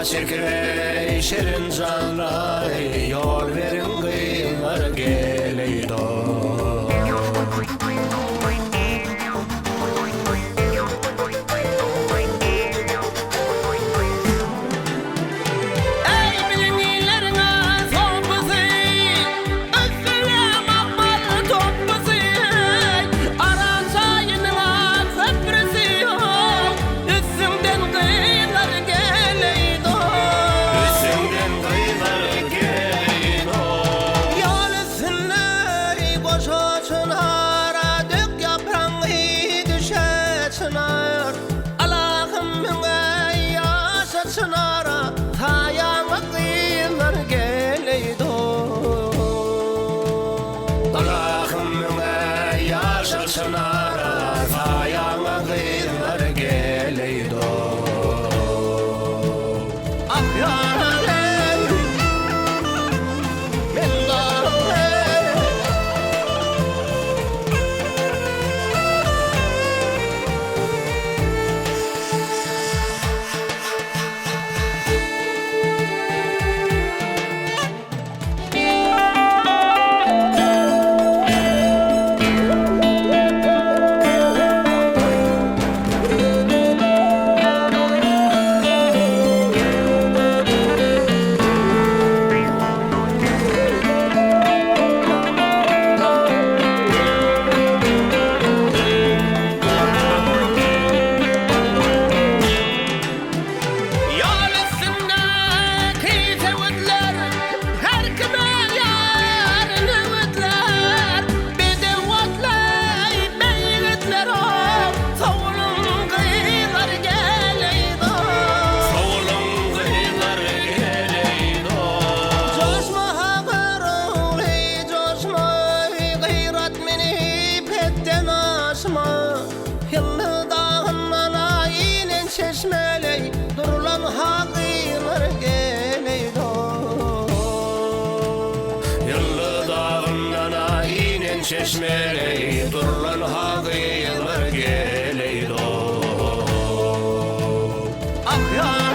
aşık ve şirin canlar, yol verin kıyımlar geleydo. Çınara hayama kıyılar geleydo. Dalağımına yaşa çınara, hayama kıyılar geleydo. Ah yarey, ben darey. Yıllı dağından aynen çeşmeley, durulan hakılar geleydo. Yıllı dağından aynen çeşmeley, durulan hakılar geleydo. Ah ya